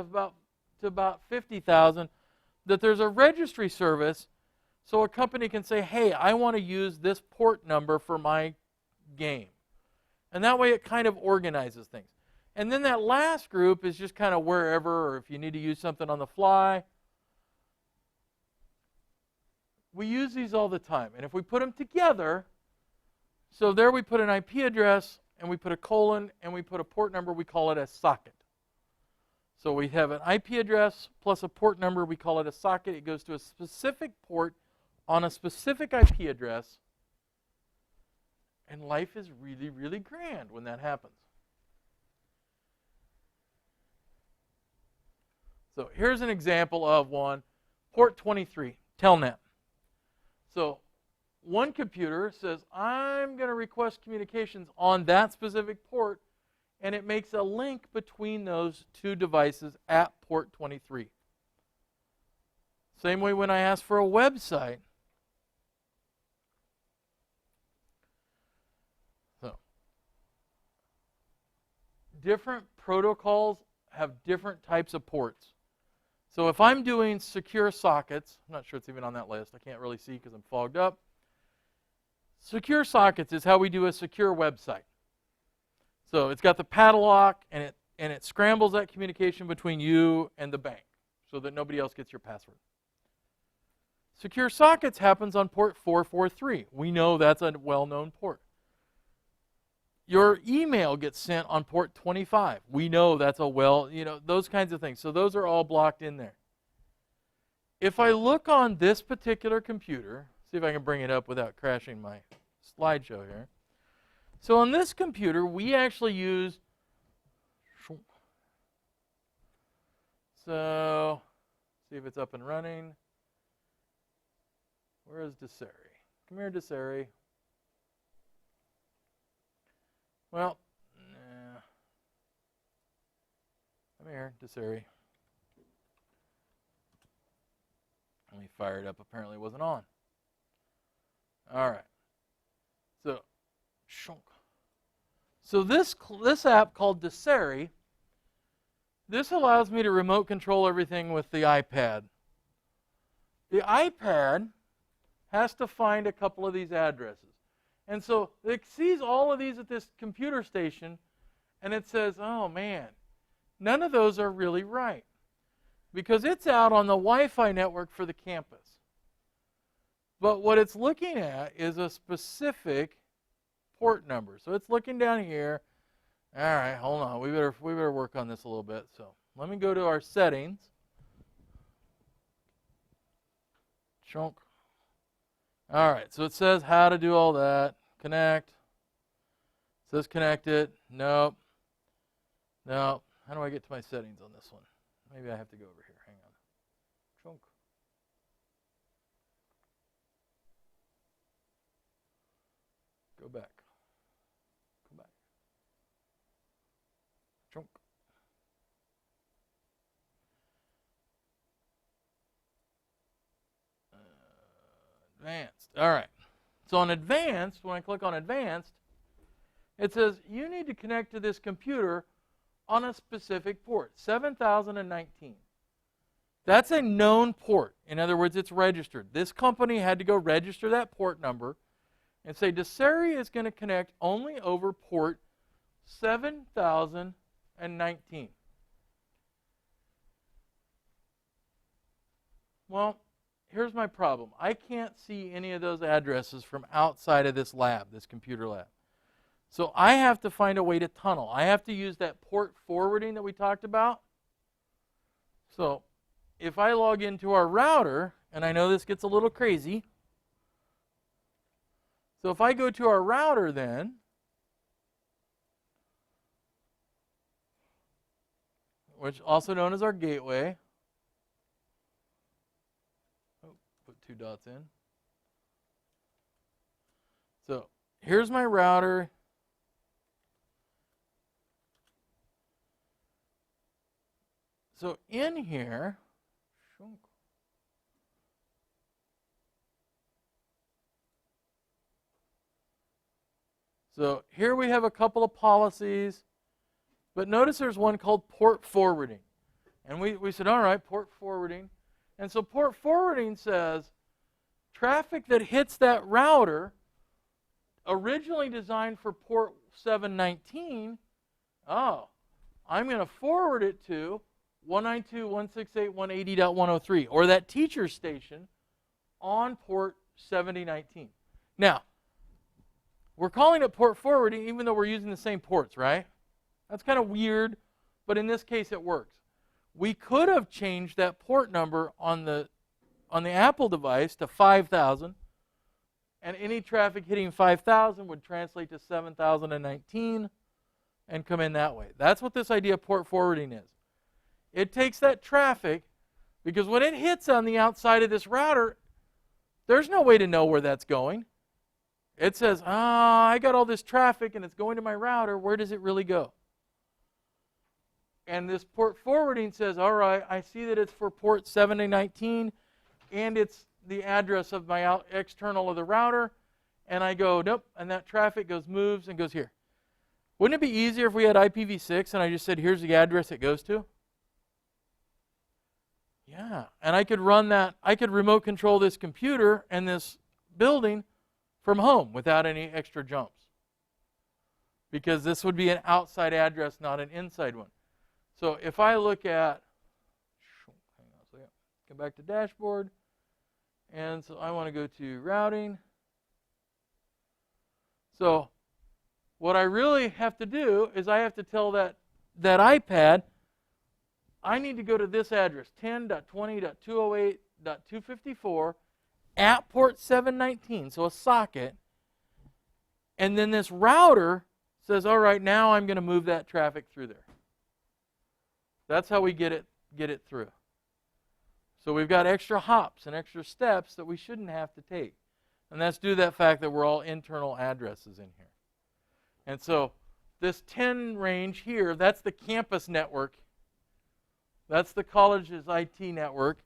about 50,000 that there's a registry service so a company can say, hey, I want to use this port number for my game. And that way it kind of organizes things. And then that last group is just kind of wherever, or if you need to use something on the fly. We use these all the time. And if we put them together, so there we put an IP address, and we put a colon, and we put a port number, we call it a socket. So we have an IP address plus a port number, we call it a socket. It goes to a specific port on a specific IP address. And life is really, really grand when that happens. So here's an example of one, port 23, Telnet. So one computer says, I'm going to request communications on that specific port, and it makes a link between those two devices at port 23. Same way when I ask for a website. So different protocols have different types of ports. So if I'm doing secure sockets, I'm not sure it's even on that list. I can't really see because I'm fogged up. Secure sockets is how we do a secure website. So it's got the padlock, and it scrambles that communication between you and the bank so that nobody else gets your password. Secure sockets happens on port 443. We know that's a well-known port. Your email gets sent on port 25. We know that's those kinds of things. So those are all blocked in there. If I look on this particular computer, see if I can bring it up without crashing my slideshow here. So on this computer, we actually use, so see if it's up and running. Where is Desari? Come here, Desari. Well, nah. Come here, Desari. Let me fire it up. Apparently it wasn't on. All right. So this app called Desari, this allows me to remote control everything with the iPad. The iPad has to find a couple of these addresses. And so it sees all of these at this computer station, and it says, oh man, none of those are really right, because it's out on the Wi-Fi network for the campus. But what it's looking at is a specific port number. So it's looking down here. All right, hold on. We better work on this a little bit. So let me go to our settings. Chunk. All right, so it says how to do all that. Connect. It says connect it. Nope. Nope. How do I get to my settings on this one? Maybe I have to go over here. Hang on. Chunk. Go back. Come back. Chunk. Advanced. All right. So on Advanced, when I click on Advanced, it says you need to connect to this computer on a specific port, 7019. That's a known port. In other words, it's registered. This company had to go register that port number and say, Desari is going to connect only over port 7019. Well, here's my problem. I can't see any of those addresses from outside of this lab, this computer lab. So I have to find a way to tunnel. I have to use that port forwarding that we talked about. So if I log into our router, and I know this gets a little crazy. So if I go to our router then, which is also known as our gateway. Oh, put 2 dots in. So here's my router. So in here, so here we have a couple of policies, but notice there's one called port forwarding. And we said, all right, port forwarding. And so port forwarding says traffic that hits that router originally designed for port 719, oh, I'm going to forward it to 192.168.180.103, or that teacher station on port 7019. Now, we're calling it port forwarding even though we're using the same ports, right? That's kind of weird, but in this case it works. We could have changed that port number on the Apple device to 5000, and any traffic hitting 5000 would translate to 7019 and come in that way. That's what this idea of port forwarding is. It takes that traffic, because when it hits on the outside of this router, there's no way to know where that's going. It says, I got all this traffic and it's going to my router. Where does it really go? And this port forwarding says, all right, I see that it's for port 7019 and it's the address of my external of the router. And I go, nope, and that traffic moves and goes here. Wouldn't it be easier if we had IPv6 and I just said, here's the address it goes to? Yeah, and I could run that, I could remote control this computer and this building from home without any extra jumps. Because this would be an outside address, not an inside one. So if I look at, hang on a second, go back to dashboard, and so I want to go to routing. So what I really have to do is I have to tell that iPad, I need to go to this address, 10.20.208.254 at port 719, so a socket, And then this router says, all right, now I'm going to move that traffic through there. That's how we get it through. So we've got extra hops and extra steps that we shouldn't have to take. And that's due to that fact that we're all internal addresses in here. And so this 10 range here, that's the campus network. That's the college's IT network.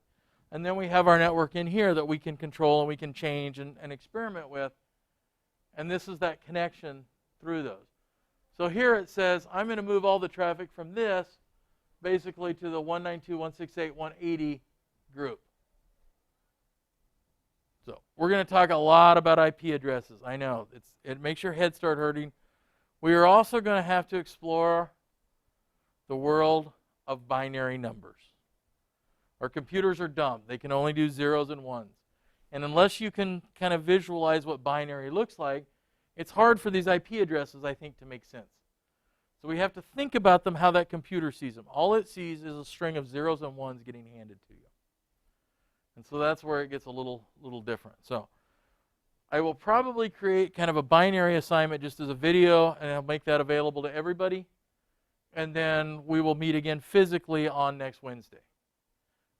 And then we have our network in here that we can control and we can change and experiment with. And this is that connection through those. So here it says, I'm going to move all the traffic from this basically to the 192.168.180 group. So we're going to talk a lot about IP addresses. I know, it makes your head start hurting. We are also going to have to explore the world of binary numbers. Our computers are dumb. They can only do zeros and ones. And unless you can kind of visualize what binary looks like, it's hard for these IP addresses, I think, to make sense. So we have to think about them how that computer sees them. All it sees is a string of zeros and ones getting handed to you. And so that's where it gets a little different. So I will probably create kind of a binary assignment just as a video, and I'll make that available to everybody. And then we will meet again physically on next Wednesday.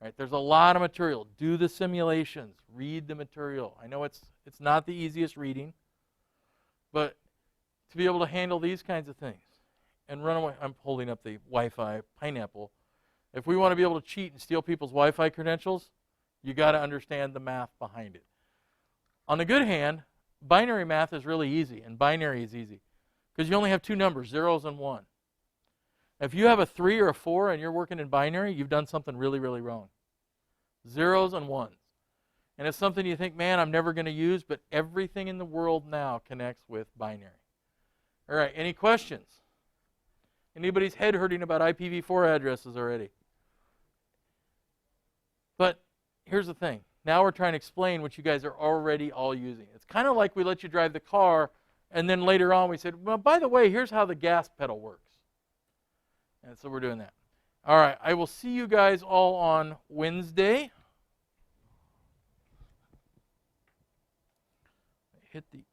Right, there's a lot of material. Do the simulations. Read the material. I know it's not the easiest reading, but to be able to handle these kinds of things and run away. I'm holding up the Wi-Fi Pineapple. If we want to be able to cheat and steal people's Wi-Fi credentials, you got to understand the math behind it. On the good hand, binary math is really easy, and binary is easy because you only have two numbers, zeros and one. If you have a 3 or a 4 and you're working in binary, you've done something really, really wrong. Zeros and ones. And it's something you think, man, I'm never going to use, but everything in the world now connects with binary. All right, any questions? Anybody's head hurting about IPv4 addresses already? But here's the thing. Now we're trying to explain what you guys are already all using. It's kind of like we let you drive the car, and then later on we said, well, by the way, here's how the gas pedal works. And so we're doing that. All right, I will see you guys all on Wednesday. Hit the